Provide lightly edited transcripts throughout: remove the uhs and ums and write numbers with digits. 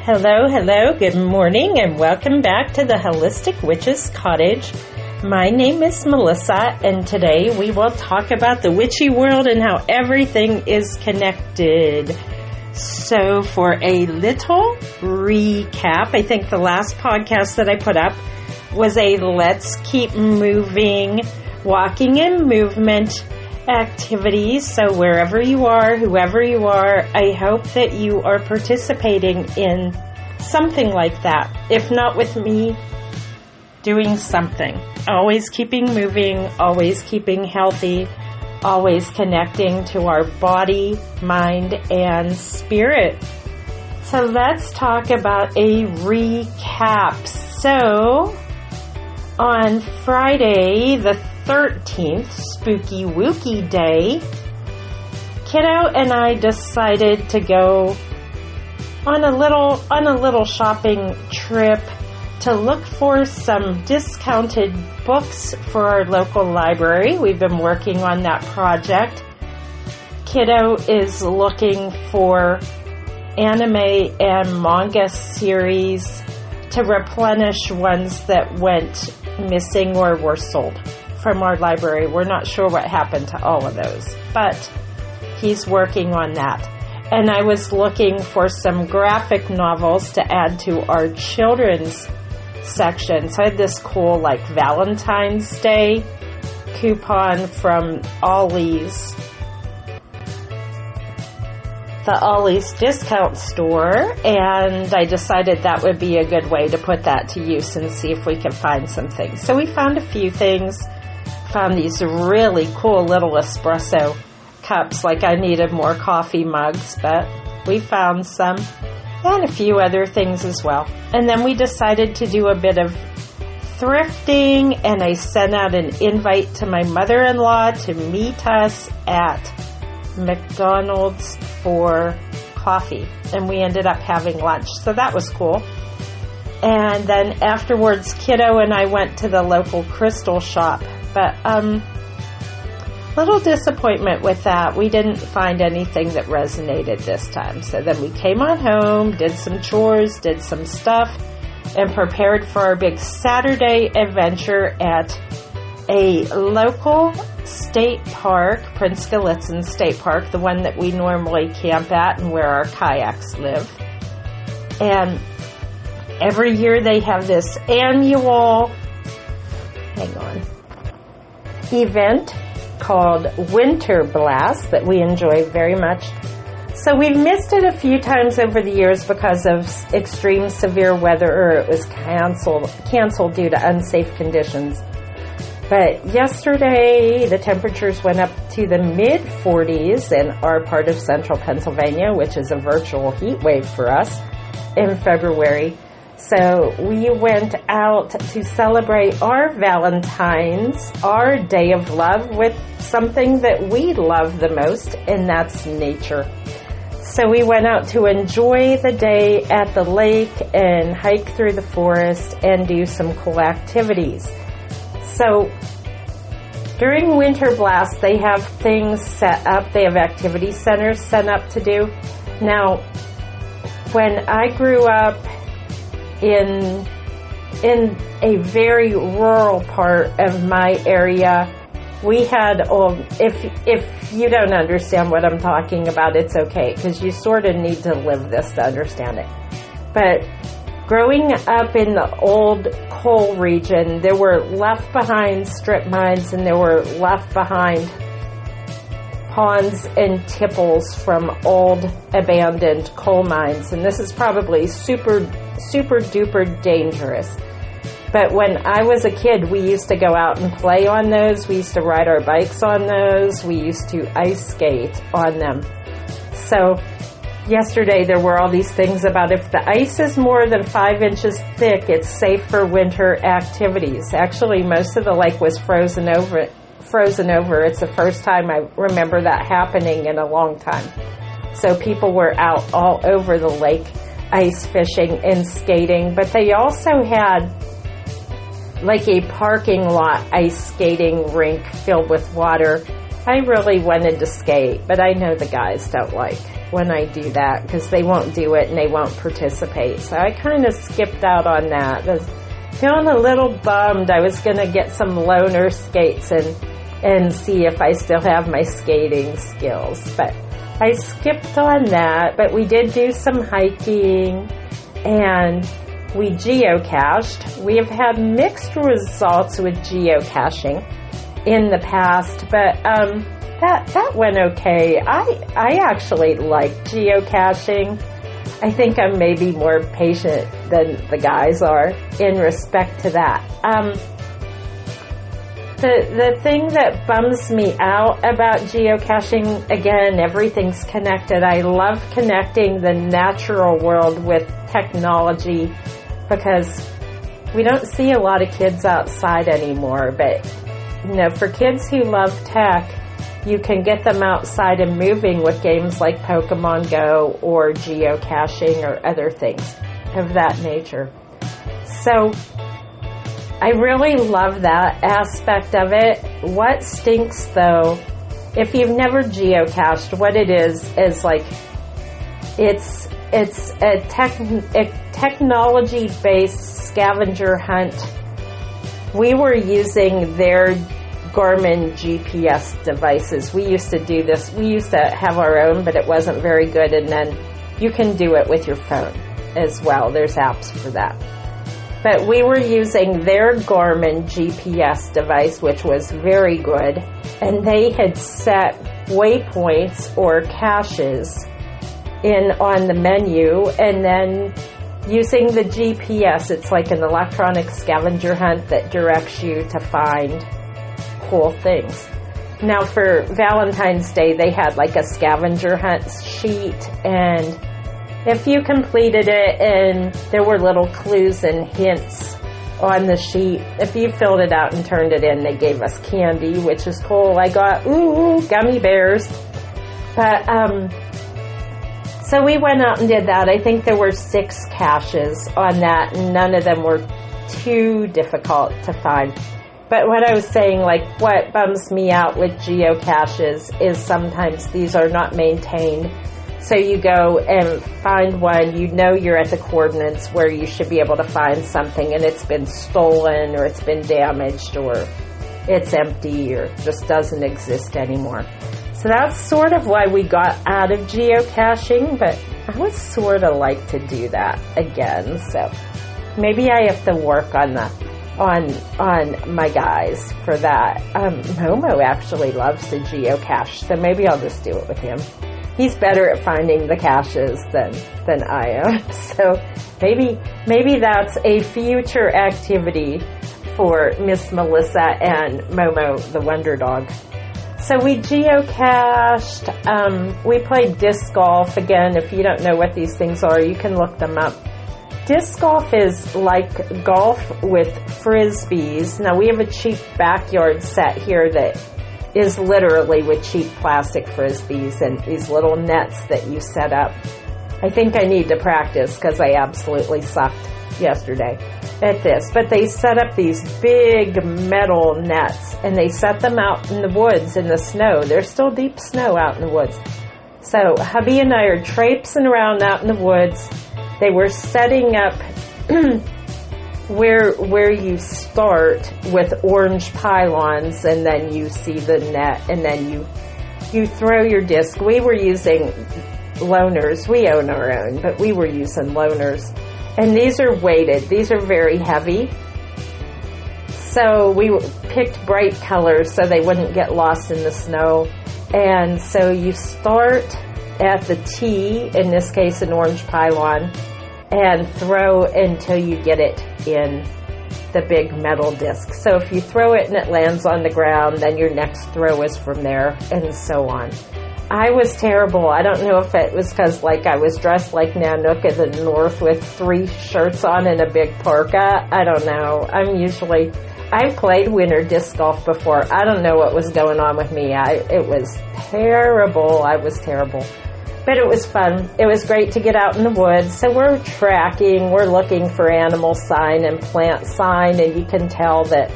Hello, good morning, and welcome back to the Holistic Witch's Cottage. My name is Melissa, and today we will talk about the witchy world and how everything is connected. So for a little recap, I think the last podcast that I put up was a Let's Keep Moving, walking in movement activities. So wherever you are, whoever you are, I hope that you are participating in something like that. If not with me, doing something. Always keeping moving, always keeping healthy, always connecting to our body, mind, and spirit. So let's talk about a recap. So on Friday, the 13th, Spooky Wookie Day, Kiddo and I decided to go on a little shopping trip to look for some discounted books for our local library. We've been working on that project. Kiddo is looking for anime and manga series to replenish ones that went missing or were sold from our library. We're not sure what happened to all of those, but he's working on that. And I was looking for some graphic novels to add to our children's section. So I had this cool Valentine's Day coupon from Ollie's, the Ollie's discount store, and I decided that would be a good way to put that to use and see if we could find some things. So we found a few things. Found these really cool little espresso cups. I needed more coffee mugs, but we found some, and a few other things as well. And then we decided to do a bit of thrifting, and I sent out an invite to my mother-in-law to meet us at McDonald's for coffee, and we ended up having lunch, so that was cool. And then afterwards, Kiddo and I went to the local crystal shop, but little disappointment with that. We didn't find anything that resonated this time. So then we came on home, did some chores, did some stuff, and prepared for our big Saturday adventure at a local state park, Prince Gallitzin State Park, the one that we normally camp at and where our kayaks live. And every year they have this annual, event called Winter Blast that we enjoy very much. So we've missed it a few times over the years because of extreme severe weather, or it was canceled due to unsafe conditions. But yesterday, the temperatures went up to the mid-40s in our part of central Pennsylvania, which is a virtual heat wave for us in February. So we went out to celebrate our Valentine's, our day of love, with something that we love the most, and that's nature. So we went out to enjoy the day at the lake and hike through the forest and do some cool activities. So during Winter Blast, they have things set up. They have activity centers set up to do. Now, when I grew up in a very rural part of my area, we had, if you don't understand what I'm talking about, it's okay, because you sort of need to live this to understand it. But growing up in the old coal region, there were left behind strip mines, and there were left behind ponds and tipples from old abandoned coal mines. And this is probably super duper dangerous. But when I was a kid, we used to go out and play on those. We used to ride our bikes on those. We used to ice skate on them. So yesterday there were all these things about if the ice is more than 5 inches thick, it's safe for winter activities. Actually, most of the lake was frozen over. It's the first time I remember that happening in a long time. So people were out all over the lake ice fishing and skating, but they also had a parking lot ice skating rink filled with water I really wanted to skate, but I know the guys don't like when I do that because they won't do it and they won't participate. So I kind of skipped out on that. I was feeling a little bummed. I was going to get some loaner skates and see if I still have my skating skills. But I skipped on that. But we did do some hiking and we geocached. We have had mixed results with geocaching in the past, but that went okay. I actually like geocaching. I think I'm maybe more patient than the guys are in respect to that. The thing that bums me out about geocaching, again, everything's connected. I love connecting the natural world with technology because we don't see a lot of kids outside anymore, but for kids who love tech, you can get them outside and moving with games like Pokemon Go or geocaching or other things of that nature. So I really love that aspect of it. What stinks though, if you've never geocached, what it is like it's a technology-based scavenger hunt. We were using their Garmin GPS devices. We used to do this. We used to have our own, but it wasn't very good. And then you can do it with your phone as well. There's apps for that. But we were using their Garmin GPS device, which was very good. And they had set waypoints or caches on the menu, and then using the GPS, it's like an electronic scavenger hunt that directs you to find cool things. Now for Valentine's Day, they had like a scavenger hunt sheet, and if you completed it and there were little clues and hints on the sheet, if you filled it out and turned it in, they gave us candy, which is cool. I got, gummy bears. But, so we went out and did that. I think there were 6 caches on that, and none of them were too difficult to find. But what I was saying, like what bums me out with geocaches is sometimes these are not maintained. So you go and find one, you're at the coordinates where you should be able to find something, and it's been stolen or it's been damaged or it's empty or just doesn't exist anymore. So that's sort of why we got out of geocaching, but I would sort of like to do that again. So maybe I have to work on my guys for that. Momo actually loves to geocache, so maybe I'll just do it with him. He's better at finding the caches than I am. So maybe that's a future activity for Miss Melissa and Momo the Wonder Dog. So we geocached, we played disc golf. Again, if you don't know what these things are, you can look them up. Disc golf is like golf with frisbees. Now we have a cheap backyard set here that is literally with cheap plastic frisbees and these little nets that you set up. I think I need to practice because I absolutely sucked yesterday at this. But they set up these big metal nets and they set them out in the woods in the snow. There's still deep snow out in the woods. So hubby and I are traipsing around out in the woods. They were setting up where you start with orange pylons and then you see the net and then you throw your disc. We were using loaners. We own our own, but we were using loaners. And these are weighted. These are very heavy. So we picked bright colors so they wouldn't get lost in the snow. And so you start at the tee, in this case an orange pylon, and throw until you get it in the big metal disc. So if you throw it and it lands on the ground, then your next throw is from there, and so on. I was terrible. I don't know if it was because I was dressed like Nanook of the North with 3 shirts on and a big parka. I don't know. I've played winter disc golf before. I don't know what was going on with me. It was terrible. I was terrible. But it was fun. It was great to get out in the woods. So we're tracking. We're looking for animal sign and plant sign, and you can tell that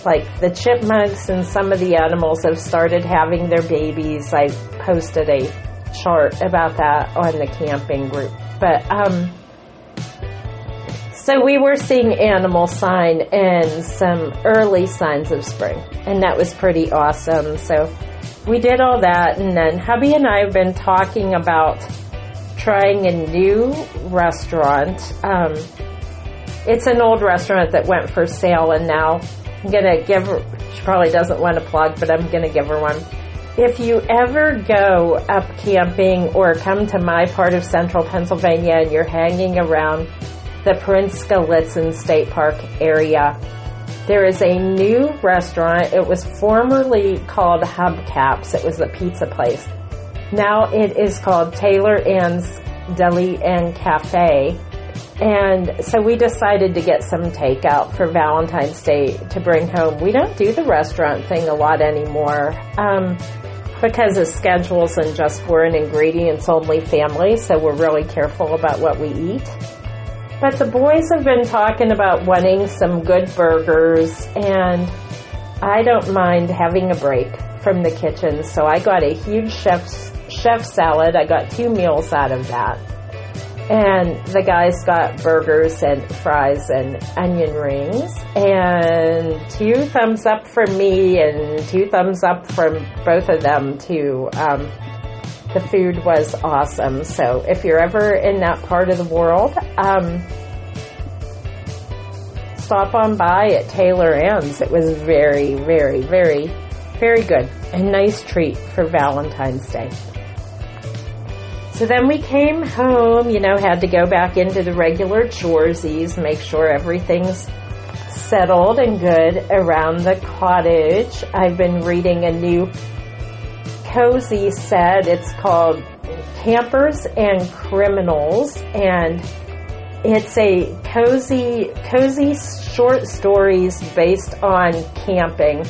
like the chipmunks and some of the animals have started having their babies. I posted a chart about that on the camping group. But so we were seeing animal sign and some early signs of spring, and that was pretty awesome. So we did all that, and then hubby and I have been talking about trying a new restaurant. It's an old restaurant that went for sale, and now I'm going to give her, she probably doesn't want to plug, but I'm going to give her one. If you ever go up camping or come to my part of central Pennsylvania and you're hanging around the Prince Galitzin State Park area, there is a new restaurant. It was formerly called Hubcaps. It was a pizza place. Now it is called Taylor Ann's Deli and Cafe. And so we decided to get some takeout for Valentine's Day to bring home. We don't do the restaurant thing a lot anymore because of schedules and just we're an ingredients-only family, so we're really careful about what we eat. But the boys have been talking about wanting some good burgers, and I don't mind having a break from the kitchen, so I got a huge chef salad. I got 2 meals out of that. And the guys got burgers and fries and onion rings, and 2 thumbs up from me and 2 thumbs up from both of them too. The food was awesome. So if you're ever in that part of the world, stop on by at Taylor Ann's. It was very, very, very, very good. A nice treat for Valentine's Day. So then we came home, had to go back into the regular choresies, make sure everything's settled and good around the cottage. I've been reading a new cozy set. It's called Campers and Criminals, and it's a cozy short stories based on camping.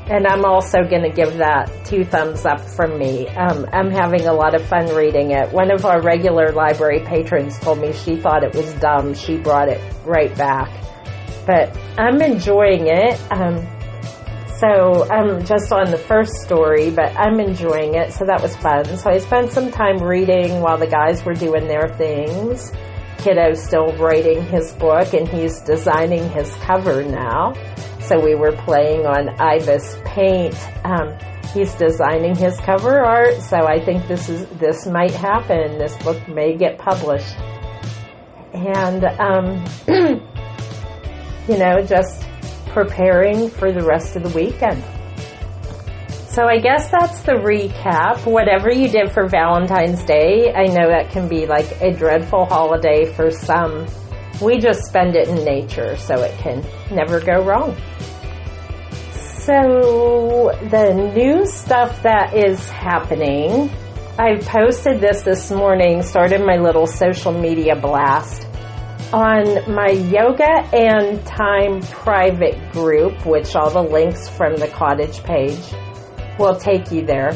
And I'm also going to give that 2 thumbs up from me. I'm having a lot of fun reading it. One of our regular library patrons told me she thought it was dumb. She brought it right back. But I'm enjoying it. So I'm just on the first story, but I'm enjoying it. So that was fun. So I spent some time reading while the guys were doing their things. Kiddo's still writing his book, and he's designing his cover now. So we were playing on Ibis Paint. He's designing his cover art, so I think this might happen. This book may get published. And, just preparing for the rest of the weekend. So I guess that's the recap. Whatever you did for Valentine's Day, I know that can be like a dreadful holiday for some. We just spend it in nature, so it can never go wrong. So the new stuff that is happening, I posted this morning, started my little social media blast on my Yoga and Time private group, which all the links from the cottage page will take you there.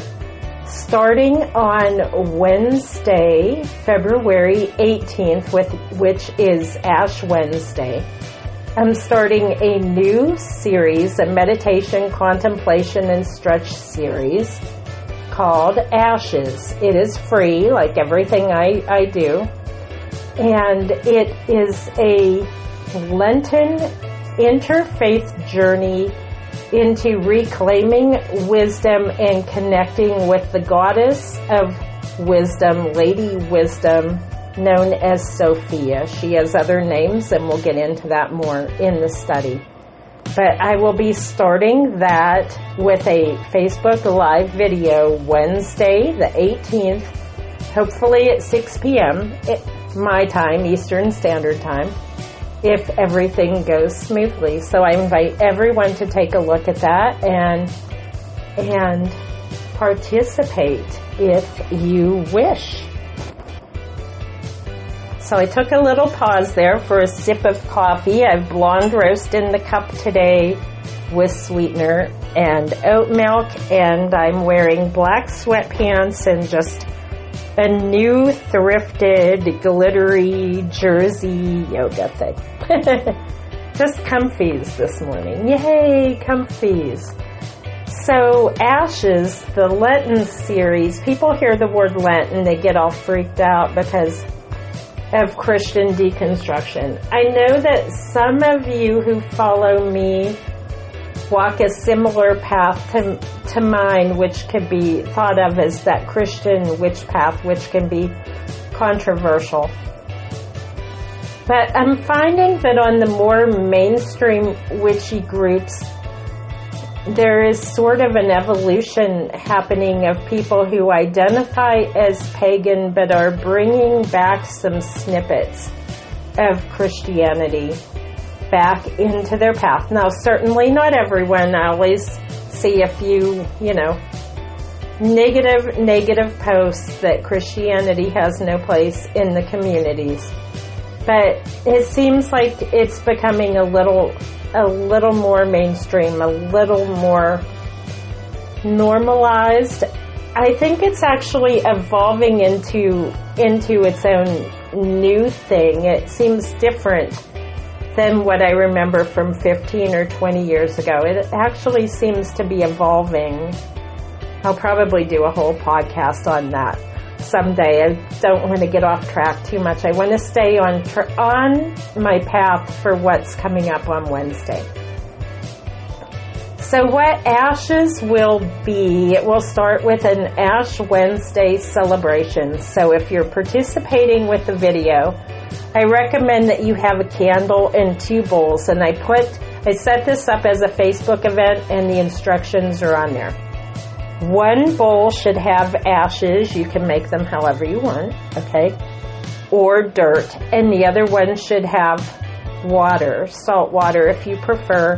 Starting on Wednesday, February 18th, which is Ash Wednesday, I'm starting a new series, a meditation, contemplation, and stretch series called Ashes. It is free, like everything I do, and it is a Lenten interfaith journey into reclaiming wisdom and connecting with the goddess of wisdom, Lady Wisdom, known as Sophia. She has other names, and we'll get into that more in the study. But I will be starting that with a Facebook Live video Wednesday, the 18th, hopefully at 6 p.m. my time, Eastern Standard Time, if everything goes smoothly. So I invite everyone to take a look at that and participate if you wish. So I took a little pause there for a sip of coffee. I've blonde roast in the cup today with sweetener and oat milk, and I'm wearing black sweatpants and just a new thrifted glittery jersey yoga thing. just comfies this morning. Yay, comfies. So Ashes, the Lenten series, people hear the word Lenten, they get all freaked out because of Christian deconstruction. I know that some of you who follow me walk a similar path to mine, which could be thought of as that Christian witch path, which can be controversial. But I'm finding that on the more mainstream witchy groups, there is sort of an evolution happening of people who identify as pagan but are bringing back some snippets of Christianity back into their path. Now, certainly not everyone. I always see a few, negative posts that Christianity has no place in the communities. But it seems like it's becoming a little more mainstream, a little more normalized. I think it's actually evolving into its own new thing. It seems different than what I remember from 15 or 20 years ago. It actually seems to be evolving. I'll probably do a whole podcast on that someday. I don't want to get off track too much. I want to stay on my path for what's coming up on Wednesday. So what Ashes will be, it will start with an Ash Wednesday celebration. So if you're participating with the video, I recommend that you have a candle and 2 bowls. And I set this up as a Facebook event, and the instructions are on there. 1 bowl should have ashes. You can make them however you want, okay? Or dirt. And the other one should have water, salt water if you prefer,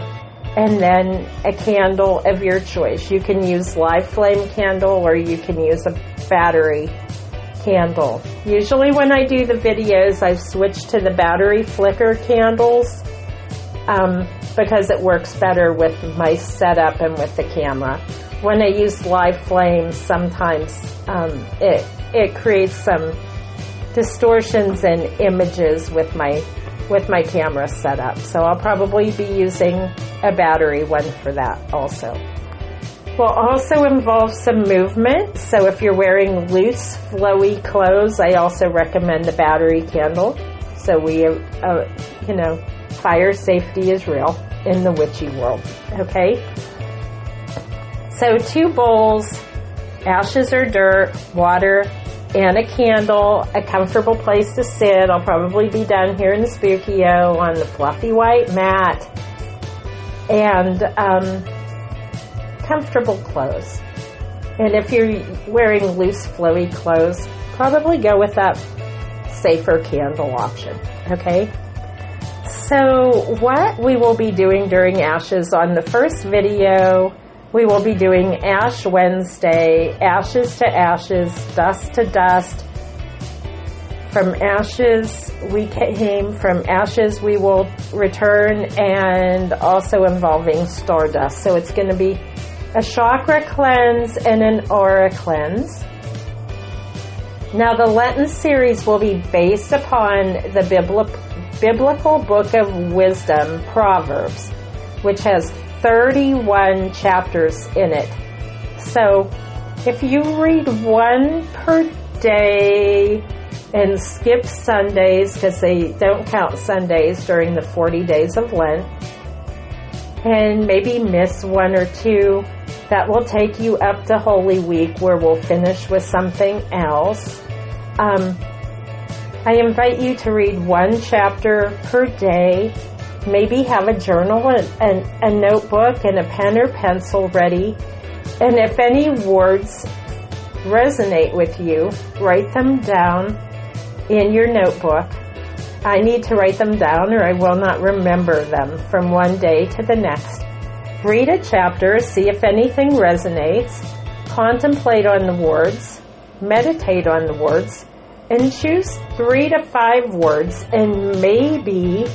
and then a candle of your choice. You can use live flame candle or you can use a battery candle. Usually when I do the videos, I've switched to the battery flicker candles because it works better with my setup and with the camera. When I use live flames, sometimes it creates some distortions and images with my camera setup. So I'll probably be using a battery one for that also. Will also involve some movement. So if you're wearing loose, flowy clothes, I also recommend the battery candle. So fire safety is real in the witchy world. Okay. So 2 bowls, ashes or dirt, water, and a candle, a comfortable place to sit. I'll probably be down here in the Spookio on the fluffy white mat, and comfortable clothes. And if you're wearing loose, flowy clothes, probably go with that safer candle option, okay? So what we will be doing during Ashes, on the first video, we will be doing Ash Wednesday, ashes to ashes, dust to dust. From ashes we came, from ashes we will return, and also involving stardust. So it's going to be a chakra cleanse and an aura cleanse. Now the Lenten series will be based upon the biblical book of wisdom, Proverbs, which has 31 chapters in it. So if you read 1 per day and skip Sundays, because they don't count Sundays during the 40 days of Lent, and maybe miss 1 or 2, that will take you up to Holy Week, where we'll finish with something else. I invite you to read 1 chapter per day. Maybe have a journal, a notebook, and a pen or pencil ready. And if any words resonate with you, write them down in your notebook. I need to write them down or I will not remember them from one day to the next. Read a chapter, see if anything resonates, contemplate on the words, meditate on the words, and choose 3 to 5 words and maybe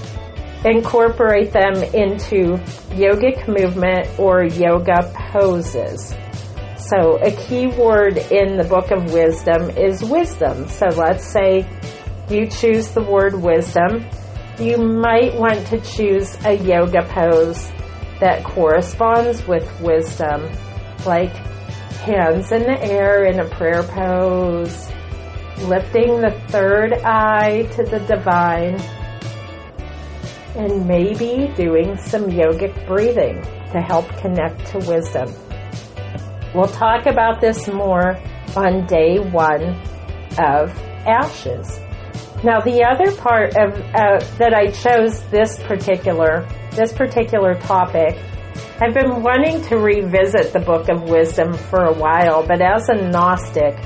incorporate them into yogic movement or yoga poses. So a key word in the Book of Wisdom is wisdom. So let's say you choose the word wisdom. you might want to choose a yoga pose that corresponds with wisdom, like hands in the air in a prayer pose, lifting the third eye to the divine, and maybe doing some yogic breathing to help connect to wisdom. We'll talk about this more on day 1 of Ashes. Now, the other part of that I chose this particular topic, I've been wanting to revisit the Book of Wisdom for a while, but as a Gnostic,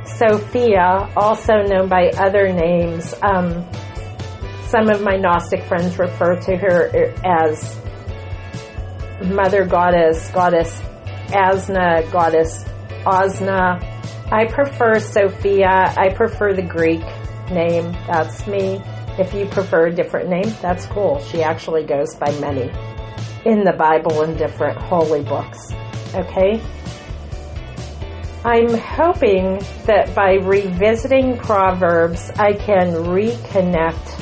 Sophia, also known by other names, some of my Gnostic friends refer to her as Mother Goddess, Goddess Asna, Goddess Osna. I prefer Sophia. I prefer the Greek name. That's me. If you prefer a different name, that's cool. She actually goes by many in the Bible and different holy books. Okay? I'm hoping that by revisiting Proverbs, I can reconnect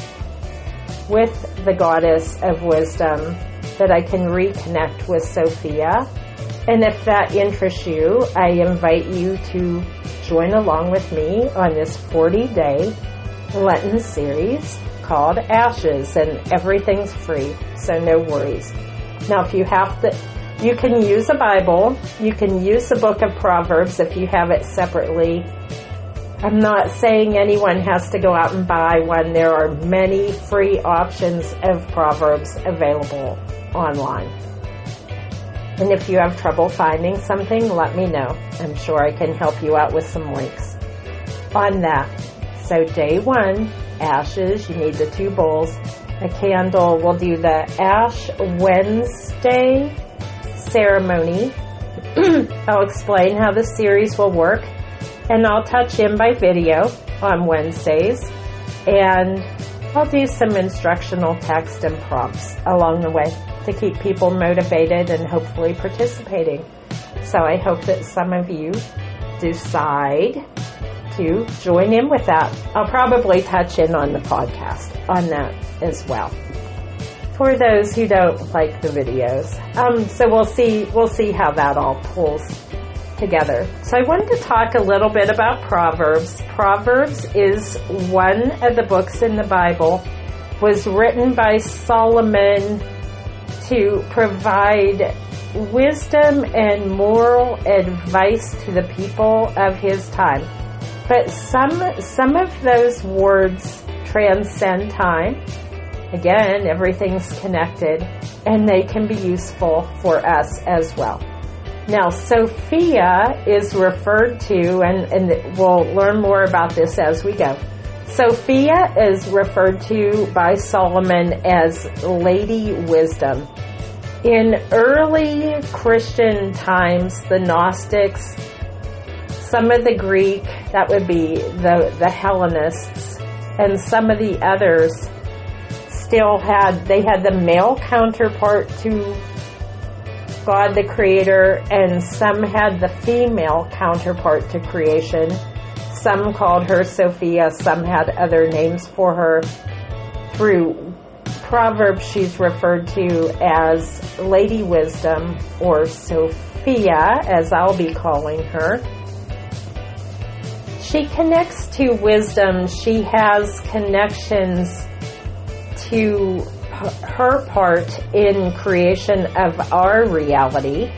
with the Goddess of Wisdom, that I can reconnect with Sophia. And if that interests you, I invite you to join along with me on this 40-day Lenten series called Ashes, and everything's free, so no worries. Now, if you have to, you can use a Bible, you can use the book of Proverbs if you have it separately. I'm not saying anyone has to go out and buy one. There are many free options of Proverbs available online. And if you have trouble finding something, let me know. I'm sure I can help you out with some links on that. So day 1, Ashes, you need the 2 bowls, a candle. We'll do the Ash Wednesday ceremony. I'll explain how the series will work, and I'll touch in by video on Wednesdays, and I'll do some instructional text and prompts along the way to keep people motivated and hopefully participating. So I hope that some of you decide to join in with that. I'll probably touch in on the podcast on that as well, for those who don't like the videos. So we'll see how that all pulls together. So I wanted to talk a little bit about Proverbs. Proverbs is one of the books in the Bible, was written by Solomon to provide wisdom and moral advice to the people of his time. But some of those words transcend time. Again, everything's connected, and they can be useful for us as well. Now, Sophia is referred to, and we'll learn more about this as we go. Sophia is referred to by Solomon as Lady Wisdom. In early Christian times, the Gnostics, some of the Greek, that would be the Hellenists, and some of the others still had the male counterpart to God the Creator, and some had the female counterpart to creation. Some called her Sophia, some had other names for her. Through Proverbs, she's referred to as Lady Wisdom, or Sophia, as I'll be calling her. She connects to wisdom. She has connections to her part in creation of our reality,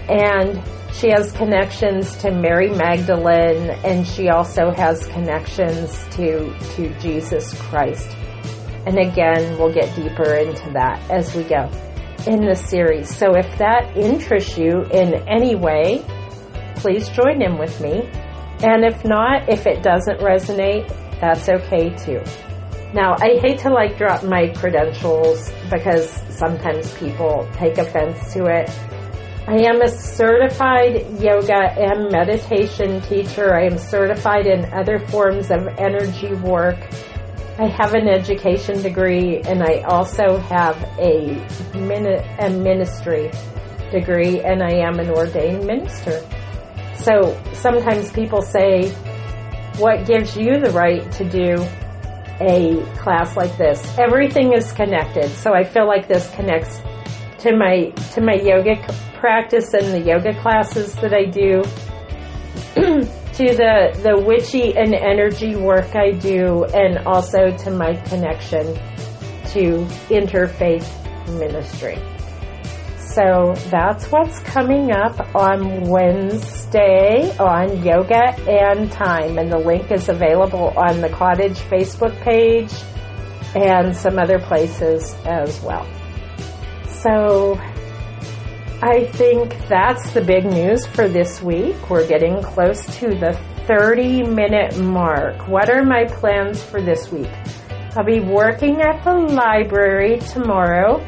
and she has connections to Mary Magdalene, and she also has connections to Jesus Christ. And again, we'll get deeper into that as we go in the series. So if that interests you in any way, please join in with me. And if not, if it doesn't resonate, that's okay too. Now, I hate to drop my credentials because sometimes people take offense to it. I am a certified yoga and meditation teacher. I am certified in other forms of energy work. I have an education degree, and I also have a ministry degree, and I am an ordained minister. So sometimes people say, what gives you the right to do a class like this. Everything is connected. So I feel like this connects to my yoga practice and the yoga classes that I do, to the witchy and energy work I do, and also to my connection to interfaith ministry. So that's what's coming up on Wednesday on Yoga and Time, and the link is available on the Cottage Facebook page and some other places as well. So I think that's the big news for this week. We're getting close to the 30-minute mark. What are my plans for this week? I'll be working at the library tomorrow.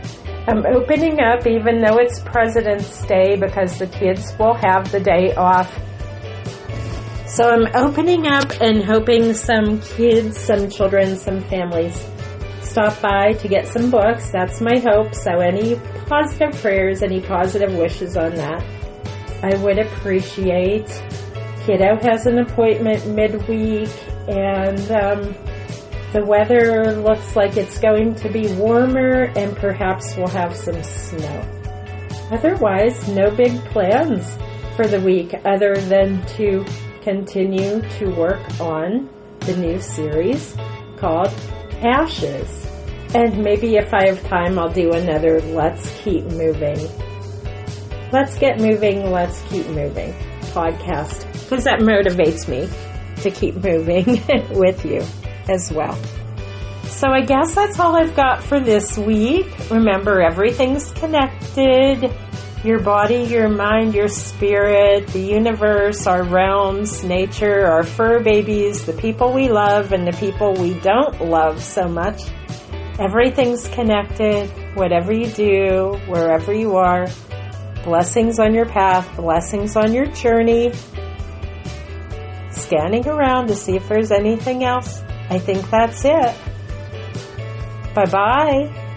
I'm opening up, even though it's President's Day, because the kids will have the day off. So I'm opening up and hoping some kids, some children, some families stop by to get some books. That's my hope. So any positive prayers, any positive wishes on that, I would appreciate. Kiddo has an appointment midweek, and the weather looks like it's going to be warmer, and perhaps we'll have some snow. Otherwise, no big plans for the week other than to continue to work on the new series called Ashes. And maybe if I have time, I'll do another Let's Keep Moving. Let's Get Moving, Let's Keep Moving podcast, because that motivates me to keep moving with you as well. So I guess that's all I've got for this week. Remember, everything's connected. Your body, your mind, your spirit, the universe, our realms, nature, our fur babies, the people we love and the people we don't love so much. Everything's connected. Whatever you do, wherever you are, blessings on your path, blessings on your journey. Scanning around to see if there's anything else. I think that's it. Bye-bye.